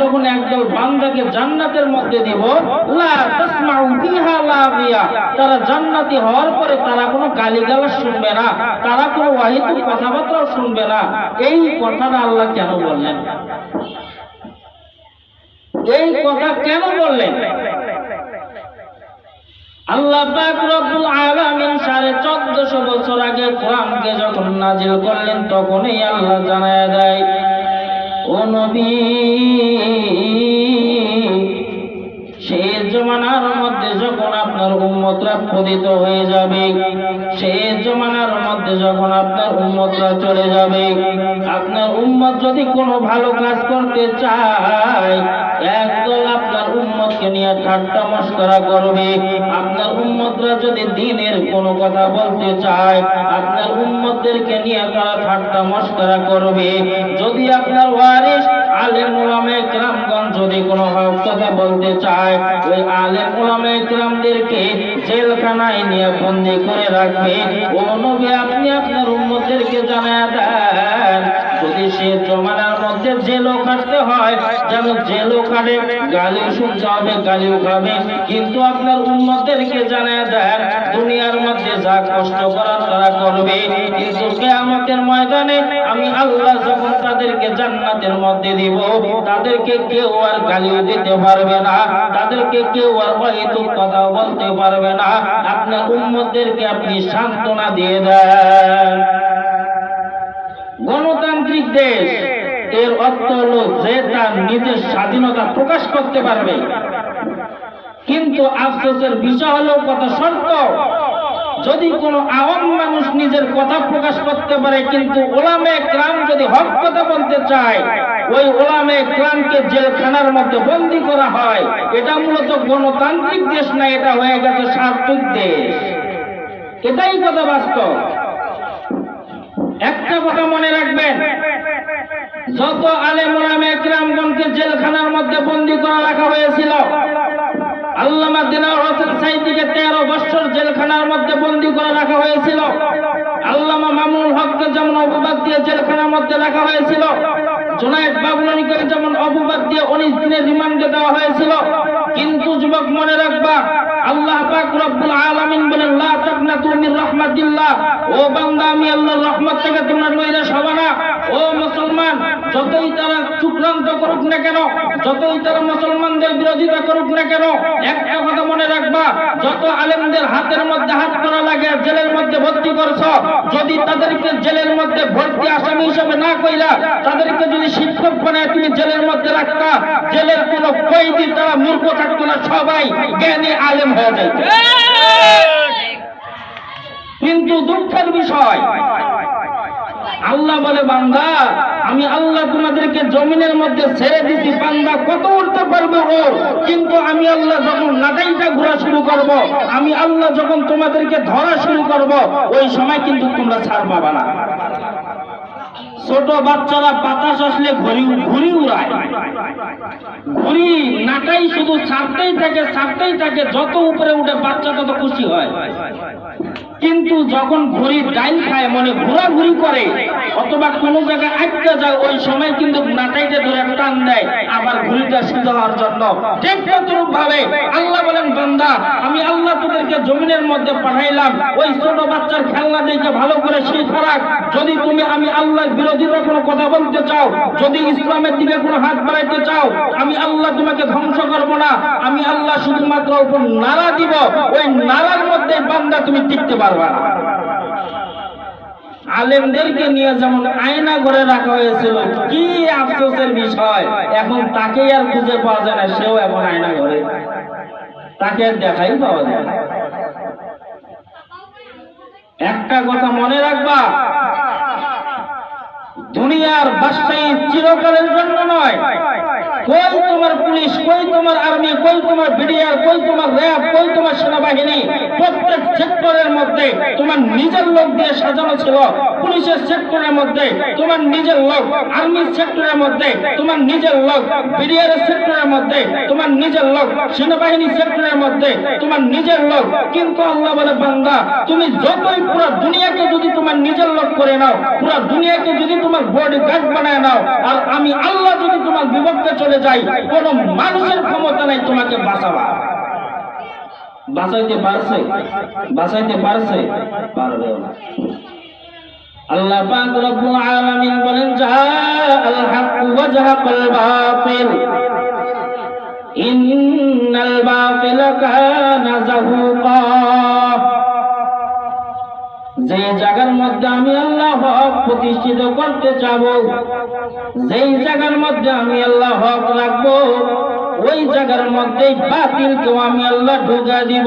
যখন একদল বান্দাকে জান্নাতের মধ্যে দিব, লা তাসমাউ ফিহা লাফিয়া, তারা জান্নাতি হওয়ার পরে তারা কোনো গালিগালাজ শুনবে না, তারা কোনো ওয়াহিদুল কথাবার্তাও শুনবে না। এই কথাটা আল্লাহ কেন বললেন? এই কথা কেন বললেন? আল্লাহ পাক রব্বুল আলামিন 1450 বছর আগে কোরআনকে যখন নাজিল করলেন, তখনই আল্লাহ জানায় দেয়, ও নবী, সেই জমানার মধ্যে যখন আপনার উম্মতরা পতিত হয়ে যাবে, সেই জমানার মধ্যে যখন আপনার উম্মতরা চলে যাবে, আপনার উম্মত যদি কোনো ভালো কাজ করতে চায়, একদল আপনার উম্মতকে নিয়ে ঠাট্টা মশকরা করবে। আপনার উম্মতরা যদি দ্বীনের কোনো কথা বলতে চায়, আপনার উম্মতদেরকে নিয়ে তারা ঠাট্টা মশকরা করবে। যদি আপনার ওয়ারিস আলেম উলামায়ে কেরামগণ যদি কোনো হক কথা বলতে চায়, ওই আলেম উলামায়ে কেরামদেরকে জেলখানায় নিয়ে বন্দী করে রাখবে। ও নবী, আপনি আপনার উম্মতদেরকে জানায় দেন, যদি সে জমানার মধ্যে জেলও খাটতে হয় যেন জেলও খাটে, গালিও শুনতে হবে, গালিও খাবে, কিন্তু আপনার উম্মতদেরকে জানায় দেন, দুনিয়ার মধ্যে যা কষ্ট করার তারা করবে, কিন্তু কিয়ামতের ময়দানে আমি আল্লাহ যখন তাদেরকে জান্নাতের মধ্যে দিব, তাদেরকে কেউ আর গালিও দিতে পারবে না, তাদেরকে কেউ আর অহেতুক কথা বলতে পারবে না। আপনার উম্মতদেরকে আপনি সান্ত্বনা দিয়ে দেন। গণতান্ত্রিক দেশ এর অর্থ হলো যে তার নিজের স্বাধীনতা প্রকাশ করতে পারবে, কিন্তু আফসোসের বিষয় হলো কথা শর্ত, যদি কোনো আওয়াম মানুষ নিজের কথা প্রকাশ করতে পারে, কিন্তু ওলামায়ে কেরাম যদি হক কথা বলতে চায়, ওই ওলামায়ে কেরামকে জেলখানার মধ্যে বন্দী করা হয়। এটা মূলত গণতান্ত্রিক দেশ না, এটা হয়ে গেছে স্বার্থিক দেশ। এটাই কথা বাস্তব। একটা কথা মনে রাখবেন, যত আলেম ওলামায়ে কেরামগণকে জেলখানার মধ্যে বন্দী করে রাখা হয়েছিল, আল্লামা দিলওয়ার হোসেন সাঈদীকে 13 বছর জেলখানার মধ্যে বন্দী করে রাখা হয়েছিল, আল্লামা মামুনুল হককে যেমন অপবাদ দিয়ে জেলখানার মধ্যে রাখা হয়েছিল, জুনায়েদ বাবলুনিকে যেমন অপবাদ দিয়ে 19 দিনের রিমান্ডে দেওয়া হয়েছিল। কিন্তু যুবক মনে রাখবা, আল্লাহ পাক রব্বুল আলামিন বলেন, লা তাকনাতু মির রাহমাতিল্লাহ, ও বান্দা, আমি আল্লাহর রহমত থেকে তোমরা নৈরাশ হবে না। ও মুসলমান, যতই তারা চক্রান্ত করুক না কেন, যতই তারা মুসলমানদের বিরোধিতা করুক না কেন, একটা কথা মনে রাখবা, যত আলেমদের হাতের মধ্যে হাত করা লাগে জেলের মধ্যে ভর্তি করছো, যদি তাদেরকে জেলের মধ্যে ভর্তি আসামি হিসেবে না কইরা, তাদেরকে যদি শিক্ষক বানায় তুমি জেলের মধ্যে রাখতা, জেলের কোনো কয়েদি তারা মূর্খ থাকতো না, সবাই জ্ঞানী আলেম হয়ে যেত। কিন্তু দুঃখের বিষয়, আল্লাহ বলে, বান্দা, আমি আল্লাহ তোমাদেরকে জমিনের মধ্যে ছেড়ে দিছি, বান্দা কত উঠতে পারবে ওর, কিন্তু আমি আল্লাহ যখন নাটাইটা ঘোরা শুরু করব, আমি আল্লাহ যখন তোমাদেরকে ধরা শুরু করব, ওই সময় কিন্তু তোমরা ছাড় পাবা না। ছোট বাচ্চারা বাতাস আসলে ঘুড়ি উড়ায়, ঘুড়ি নাটাই শুধু ছাড়তেই থাকে, যত উপরে উঠে বাচ্চা তত খুশি হয়। কিন্তু যখন ঘুড়ি ডাইল খায়, মনে ঘোরাঘুরি করে অথবা কোনো জায়গায় আটকে যায়, ওই সময় কিন্তু নাটাইতে ধরে টান দেয় আবার ঘুড়িটা সোজা হওয়ার জন্য। ঠিক তদ্রূপ ভাবে আল্লাহ বলেন, বান্দা, আমি আল্লাহ তোদেরকে জমিনের মধ্যে পাঠাইলাম, ওই ছোট বাচ্চার খেলনা দেখে ভালো করে শিখা রাখ। যদি তুমি আমি আল্লাহর বিরোধিতা কোনো কথা বলতে চাও, যদি ইসলামের দিকে কোনো হাত বাড়াইতে চাও, আমি আল্লাহ তোমাকে ধ্বংস করব না, আমি আল্লাহ শুধুমাত্র উপর নাড়া দিব, ওই নাড়ার মধ্যে বান্দা তুমি টিকতে পারবা না। আলেমদেরকে নিয়ে যেমন আয়না ঘরে রাখা হয়েছিল, কি আফসোসের বিষয়, এখন তাকেই আর খুঁজে পাওয়া যায় না, সেও এখন আয়না ঘরে, তাকে আর দেখাই পাওয়া যায় না। একটা কথা মনে রাখবা, দুনিয়ার বাদশাহী চিরকালের জন্য নয়। কই তোমার পুলিশ, কই তোমার আর্মি, কই তোমার বিডিআর, কই তোমার র্যাব, কই তোমার সেনাবাহিনী? প্রত্যেক সেক্টরের মধ্যে তোমার নিজের লোক দিয়ে সাজানো ছিল। পুলিশের সেক্টরের মধ্যে তোমার নিজের লোক, আর্মির সেক্টরের মধ্যে তোমার নিজের লোক, বিডিআর সেক্টরের মধ্যে তোমার নিজের লোক, সেনাবাহিনী সেক্টরের মধ্যে তোমার নিজের লোক। কিন্তু আল্লাহ বলে, বান্দা তুমি যতই পুরো দুনিয়াকে যদি তোমার নিজের লোক করে নাও, পুরো দুনিয়াকে যদি তোমার বডিগার্ড বানায় নাও, আর আমি আল্লাহ যদি তোমার বিপক্ষে চলে যাই, কোন মানুষের ক্ষমতা নাই তোমাকে বাঁচাবা। বাঁচাইতে পারছে? বাঁচাইতে পারছে? পারবেও না। আল্লাহ পাক রব্বুল আলামিন বলেন, জাআল হক ওয়া জাহাকাল বাতিল ইন্নাল বাতিলা কানা যাহুকা। যে জায়গার মধ্যে আমি আল্লাহ হক প্রতিষ্ঠিত করতে চাবো, যেই জায়গার মধ্যে আমি আল্লাহ হক রাখবো, ওই জায়গার মধ্যে বাতিলকেও আমি আল্লাহ ঢুকা দিব।